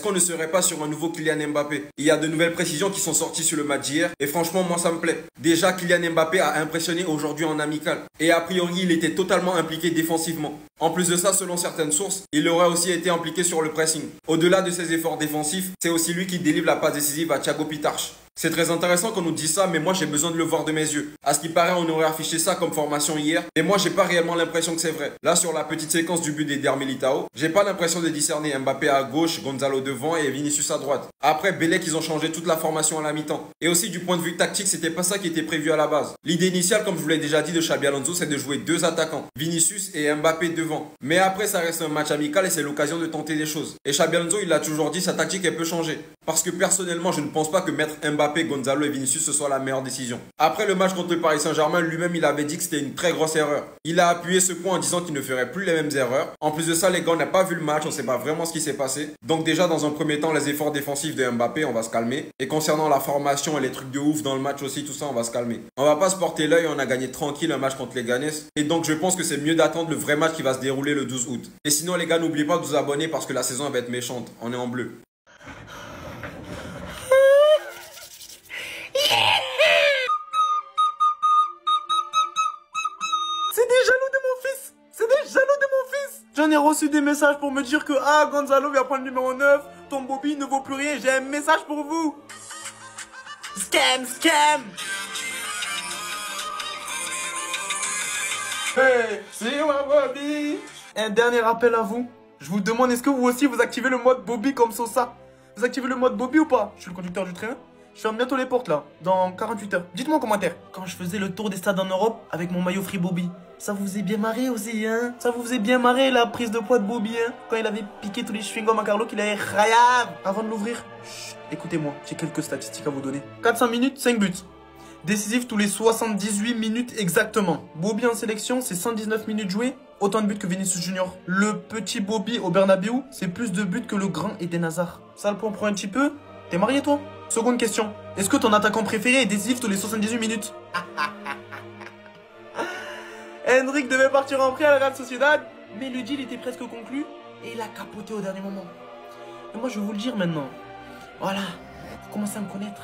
Est-ce qu'on ne serait pas sur un nouveau Kylian Mbappé? Il y a de nouvelles précisions qui sont sorties sur le match d'hier et franchement moi ça me plaît. Déjà Kylian Mbappé a impressionné aujourd'hui en amical et a priori il était totalement impliqué défensivement. En plus de ça, selon certaines sources, il aurait aussi été impliqué sur le pressing. Au-delà de ses efforts défensifs, c'est aussi lui qui délivre la passe décisive à Thiago Pitarch. C'est très intéressant qu'on nous dise ça, mais moi j'ai besoin de le voir de mes yeux. À ce qui paraît, on aurait affiché ça comme formation hier, mais moi j'ai pas réellement l'impression que c'est vrai. Là, sur la petite séquence du but d'Eder Militao, j'ai pas l'impression de discerner Mbappé à gauche, Gonzalo devant et Vinicius à droite. Après, Belek, ils ont changé toute la formation à la mi-temps. Et aussi du point de vue tactique, c'était pas ça qui était prévu à la base. L'idée initiale, comme je vous l'ai déjà dit de Xabi Alonso, c'est de jouer deux attaquants, Vinicius et Mbappé devant. Mais après, ça reste un match amical et c'est l'occasion de tenter des choses. Et Xabi Alonso, il a toujours dit, sa tactique elle peut changer. Parce que personnellement, je ne pense pas que mettre Mbappé, Gonzalo et Vinicius ce soit la meilleure décision. Après le match contre le Paris Saint-Germain, lui-même il avait dit que c'était une très grosse erreur. Il a appuyé ce point en disant qu'il ne ferait plus les mêmes erreurs. En plus de ça, les gars, on n'a pas vu le match, on ne sait pas vraiment ce qui s'est passé. Donc déjà dans un premier temps, les efforts défensifs de Mbappé, on va se calmer. Et concernant la formation et les trucs de ouf dans le match aussi, tout ça, on va se calmer. On va pas se porter l'œil, on a gagné tranquille un match contre les Ganes. Et donc je pense que c'est mieux d'attendre le vrai match qui va se dérouler le 12 août. Et sinon les gars, n'oubliez pas de vous abonner parce que la saison elle va être méchante. On est en bleu. C'est des jaloux de mon fils. C'est des jaloux de mon fils. J'en ai reçu des messages pour me dire que Gonzalo vient prendre le numéro 9. Ton Bobby ne vaut plus rien. J'ai un message pour vous. Scam, scam. Hey, c'est moi Bobby. Un dernier appel à vous. Je vous demande, est-ce que vous aussi vous activez le mode Bobby comme Sosa? Vous activez le mode Bobby ou pas? Je suis le conducteur du train. Je ferme bientôt les portes là, dans 48 heures. Dites-moi en commentaire. Quand je faisais le tour des stades en Europe avec mon maillot Free Bobby, ça vous faisait bien marrer aussi, hein? Ça vous faisait bien marrer la prise de poids de Bobby, hein? Quand il avait piqué tous les chewing-gums à Carlo qu'il avait rayable. Avant de l'ouvrir, écoutez-moi, j'ai quelques statistiques à vous donner. 400 minutes, 5 buts. Décisif tous les 78 minutes exactement. Bobby en sélection, c'est 119 minutes jouées. Autant de buts que Vinicius Junior. Le petit Bobby au Bernabéu, c'est plus de buts que le grand Eden Hazard. Ça le point pour un petit peu. T'es marié toi? Seconde question. Est-ce que ton attaquant préféré est décisif tous les 78 minutes? Hendrik devait partir en prêt à la Real Sociedad, mais le deal était presque conclu et il a capoté au dernier moment. Et moi je vais vous le dire maintenant. Voilà, vous commencez à me connaître.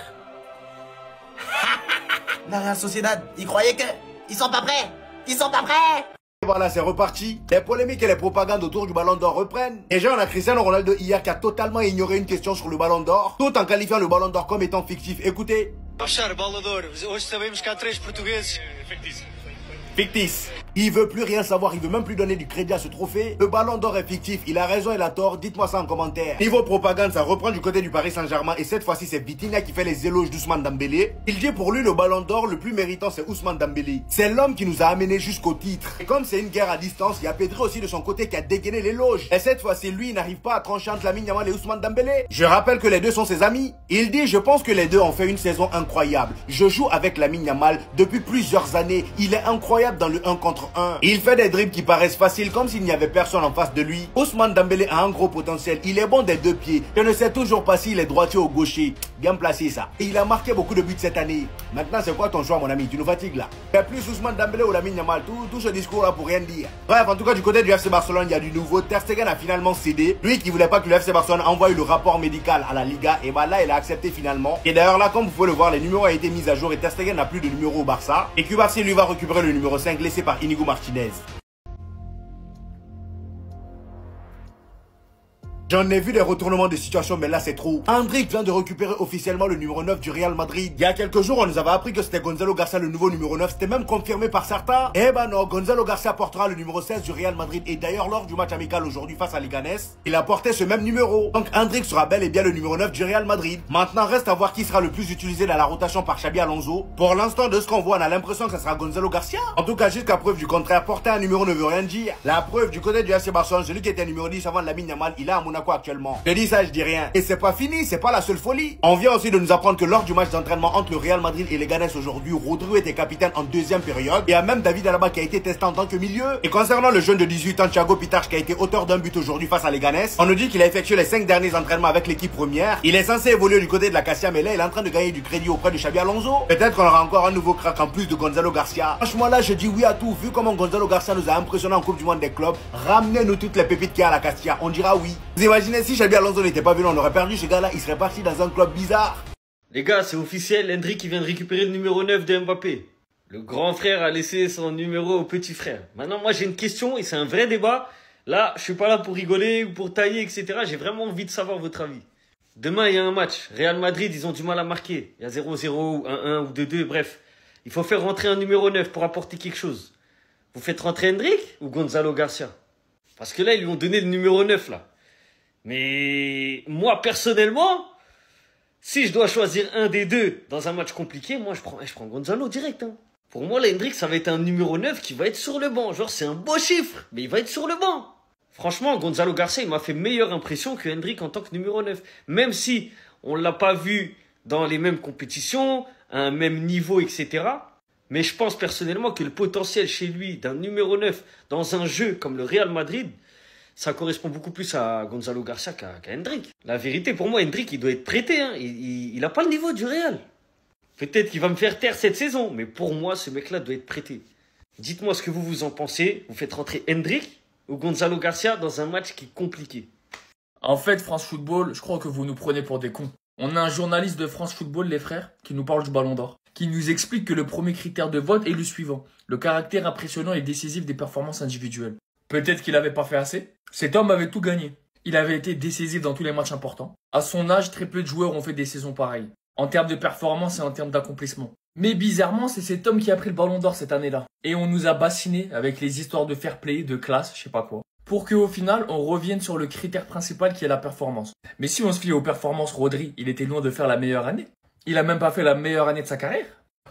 La Real Sociedad, ils croyaient que... Ils sont pas prêts. Ils sont pas prêts. Voilà, c'est reparti. Les polémiques et les propagandes autour du Ballon d'Or reprennent. Déjà, on a Cristiano Ronaldo hier qui a totalement ignoré une question sur le Ballon d'Or, tout en qualifiant le Ballon d'Or comme étant fictif. Écoutez. Achar Ballon d'Or, hoje sabemos que há 3 portugueses. Fictif. Il veut plus rien savoir, il veut même plus donner du crédit à ce trophée. Le Ballon d'Or est fictif, il a raison, il a tort, dites-moi ça en commentaire. Niveau propagande, ça reprend du côté du Paris Saint-Germain et cette fois-ci c'est Vitinha qui fait les éloges d'Ousmane Dembélé. Il dit pour lui le Ballon d'Or le plus méritant c'est Ousmane Dembélé. C'est l'homme qui nous a amené jusqu'au titre. Et comme c'est une guerre à distance, il y a Pedri aussi de son côté qui a dégainé l'éloge. Et cette fois-ci lui il n'arrive pas à trancher entre Lamine Yamal et Ousmane Dembélé. Je rappelle que les deux sont ses amis. Il dit je pense que les deux ont fait une saison incroyable. Je joue avec Lamine Yamal depuis plusieurs années. Il est incroyable dans le 1 contre 1. Il fait des dribbles qui paraissent faciles comme s'il n'y avait personne en face de lui. Ousmane Dembélé a un gros potentiel. Il est bon des deux pieds. Je ne sais toujours pas s'il est droitier ou gaucher. Bien placé ça. Et il a marqué beaucoup de buts cette année. Maintenant c'est quoi ton choix mon ami? Tu nous fatigues là. Fais plus Ousmane Dembélé ou Lamine Yamal. Tout ce discours là pour rien dire. Bref, en tout cas du côté du FC Barcelone il y a du nouveau. Ter Stegen a finalement cédé. Lui qui voulait pas que le FC Barcelone envoie le rapport médical à la Liga. Et bah là il a accepté finalement. Et d'ailleurs là comme vous pouvez le voir les numéros ont été mis à jour. Et Ter Stegen n'a plus de numéro au Barça. Et Cubarsí lui va récupérer le numéro 5 laissé par Inigo Martinez. J'en ai vu des retournements de situation, mais là c'est trop. Hendrik vient de récupérer officiellement le numéro 9 du Real Madrid. Il y a quelques jours, on nous avait appris que c'était Gonzalo Garcia le nouveau numéro 9. C'était même confirmé par certains. Eh ben non, Gonzalo Garcia portera le numéro 16 du Real Madrid. Et d'ailleurs, lors du match amical aujourd'hui face à Leganés, il a porté ce même numéro. Donc Hendrik sera bel et bien le numéro 9 du Real Madrid. Maintenant, reste à voir qui sera le plus utilisé dans la rotation par Xabi Alonso. Pour l'instant, de ce qu'on voit, on a l'impression que ce sera Gonzalo Garcia. En tout cas, jusqu'à preuve du contraire, porter un numéro ne veut rien dire. La preuve du côté du FC Barcelone, celui qui était numéro 10 avant Lamine Yamal, il est à Monaco actuellement. Je dis ça, je dis rien. Et c'est pas fini, c'est pas la seule folie. On vient aussi de nous apprendre que lors du match d'entraînement entre le Real Madrid et les Leganés aujourd'hui, Rodrigo était capitaine en deuxième période. Il y a même David Alaba qui a été testé en tant que milieu. Et concernant le jeune de 18 ans, Thiago Pitarch, qui a été auteur d'un but aujourd'hui face à Leganés, on nous dit qu'il a effectué les 5 derniers entraînements avec l'équipe première. Il est censé évoluer du côté de la Cassia, mais là, il est en train de gagner du crédit auprès de Xabi Alonso. Peut-être qu'on aura encore un nouveau crack en plus de Gonzalo Garcia. Franchement, là, je dis oui à tout. Vu comment Gonzalo Garcia nous a impressionné en Coupe du Monde des clubs, ramenez-nous toutes les pépites qu'il y a à la Cassia. On dira oui. imaginez si Xabi Alonso n'était pas venu, on aurait perdu ce gars-là, il serait parti dans un club bizarre. Les gars, c'est officiel, Hendrik qui vient de récupérer le numéro 9 de Mbappé. Le grand frère a laissé son numéro au petit frère. Maintenant, moi j'ai une question et c'est un vrai débat. Là, je suis pas là pour rigoler ou pour tailler, etc. J'ai vraiment envie de savoir votre avis. Demain, il y a un match. Real Madrid, ils ont du mal à marquer. Il y a 0-0 ou 1-1 ou 2-2, bref. Il faut faire rentrer un numéro 9 pour apporter quelque chose. Vous faites rentrer Hendrik ou Gonzalo Garcia? Parce que là, ils lui ont donné le numéro 9, là. Mais moi, personnellement, si je dois choisir un des deux dans un match compliqué, moi, je prends Gonzalo direct. Hein. Pour moi, là, Hendrik, ça va être un numéro 9 qui va être sur le banc. Genre, c'est un beau chiffre, mais il va être sur le banc. Franchement, Gonzalo Garcia, il m'a fait meilleure impression que Hendrik en tant que numéro 9. Même si on ne l'a pas vu dans les mêmes compétitions, à un même niveau, etc. Mais je pense personnellement que le potentiel chez lui d'un numéro 9 dans un jeu comme le Real Madrid, ça correspond beaucoup plus à Gonzalo Garcia qu'à Hendrik. La vérité, pour moi, Hendrik, il doit être prêté. Hein. Il n'a pas le niveau du Real. Peut-être qu'il va me faire taire cette saison, mais pour moi, ce mec-là doit être prêté. Dites-moi ce que vous en pensez. Vous faites rentrer Hendrik ou Gonzalo Garcia dans un match qui est compliqué? En fait, France Football, je crois que vous nous prenez pour des cons. On a un journaliste de France Football, les frères, qui nous parle du Ballon d'Or, qui nous explique que le premier critère de vote est le suivant: le caractère impressionnant et décisif des performances individuelles. Peut-être qu'il n'avait pas fait assez. Cet homme avait tout gagné. Il avait été décisif dans tous les matchs importants. À son âge, très peu de joueurs ont fait des saisons pareilles, en termes de performance et en termes d'accomplissement. Mais bizarrement, c'est cet homme qui a pris le Ballon d'Or cette année-là. Et on nous a bassinés avec les histoires de fair play, de classe, je sais pas quoi, pour qu'au final, on revienne sur le critère principal qui est la performance. Mais si on se fie aux performances, Rodri, il était loin de faire la meilleure année. Il a même pas fait la meilleure année de sa carrière.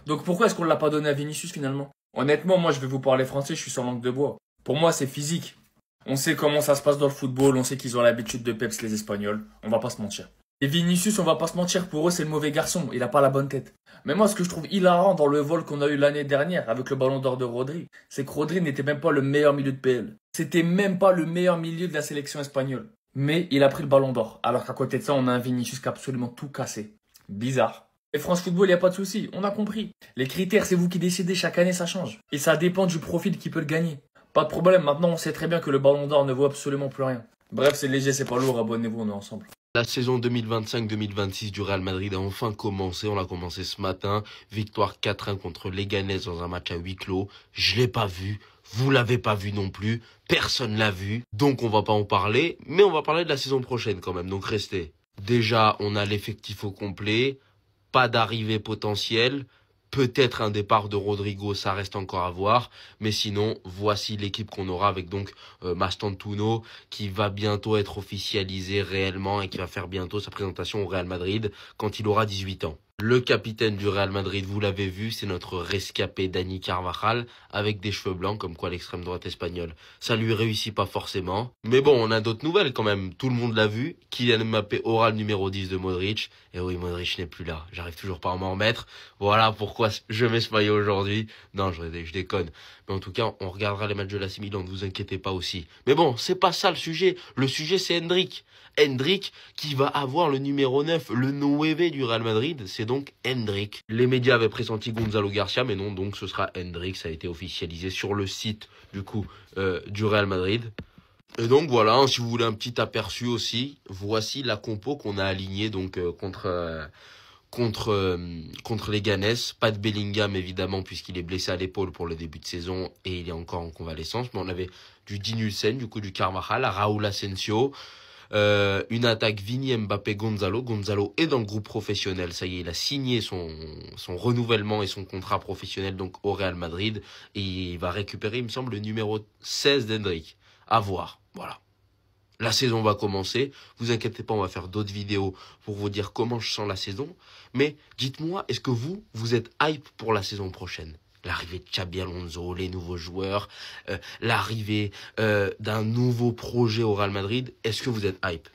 Donc pourquoi est-ce qu'on l'a pas donné à Vinicius finalement? Honnêtement, moi je vais vous parler français, je suis sur langue de bois. Pour moi, c'est physique. On sait comment ça se passe dans le football, on sait qu'ils ont l'habitude de peps les Espagnols, on va pas se mentir. Et Vinicius, on va pas se mentir, pour eux c'est le mauvais garçon, il a pas la bonne tête. Mais moi, ce que je trouve hilarant dans le vol qu'on a eu l'année dernière avec le Ballon d'Or de Rodri, c'est que Rodri n'était même pas le meilleur milieu de PL. C'était même pas le meilleur milieu de la sélection espagnole. Mais il a pris le Ballon d'Or, alors qu'à côté de ça, on a un Vinicius qui a absolument tout cassé. Bizarre. Et France Football, y a pas de souci, on a compris. Les critères, c'est vous qui décidez, chaque année ça change. Et ça dépend du profil qui peut le gagner. Pas de problème, maintenant on sait très bien que le Ballon d'Or ne vaut absolument plus rien. Bref, c'est léger, c'est pas lourd, abonnez-vous, on est ensemble. La saison 2025-2026 du Real Madrid a enfin commencé. On l'a commencé ce matin. Victoire 4-1 contre Leganés dans un match à huis clos. Je l'ai pas vu. Vous l'avez pas vu non plus. Personne l'a vu. Donc on va pas en parler. Mais on va parler de la saison prochaine quand même. Donc restez. Déjà, on a l'effectif au complet. Pas d'arrivée potentielle. Peut-être un départ de Rodrigo, ça reste encore à voir. Mais sinon, voici l'équipe qu'on aura avec donc Mastantuono qui va bientôt être officialisé réellement et qui va faire bientôt sa présentation au Real Madrid quand il aura 18 ans. Le capitaine du Real Madrid, vous l'avez vu, c'est notre rescapé Dani Carvajal avec des cheveux blancs comme quoi l'extrême droite espagnole. Ça lui réussit pas forcément. Mais bon, on a d'autres nouvelles quand même. Tout le monde l'a vu. Kylian Mbappé aura le numéro 10 de Modric. Et oui, Modric n'est plus là. J'arrive toujours pas à m'en remettre. Voilà pourquoi je mets ce maillot aujourd'hui. Non, je déconne. Mais en tout cas, on regardera les matchs de l'AC Milan, ne vous inquiétez pas aussi. Mais bon, c'est pas ça le sujet. Le sujet, c'est Hendrik. Hendrik qui va avoir le numéro 9, le 9 du Real Madrid, c'est donc Hendrik. Les médias avaient pressenti Gonzalo Garcia, mais non, donc ce sera Hendrik, ça a été officialisé sur le site du coup du Real Madrid. Et donc voilà, hein, si vous voulez un petit aperçu aussi, voici la compo qu'on a alignée donc contre les Ganes. Pas de Bellingham évidemment puisqu'il est blessé à l'épaule pour le début de saison et il est encore en convalescence, mais on avait du Dinulsen, du coup du Carvajal, Raúl Asensio. Une attaque Vini, Mbappé, Gonzalo. Gonzalo est dans le groupe professionnel. Ça y est, il a signé son renouvellement et son contrat professionnel donc au Real Madrid. Et il va récupérer, il me semble, le numéro 16 d'Hendrik. À voir. Voilà. La saison va commencer. Vous inquiétez pas, on va faire d'autres vidéos pour vous dire comment je sens la saison. Mais dites-moi, est-ce que vous êtes hype pour la saison prochaine? L'arrivée de Xabi Alonso, les nouveaux joueurs, l'arrivée d'un nouveau projet au Real Madrid. Est-ce que vous êtes hype?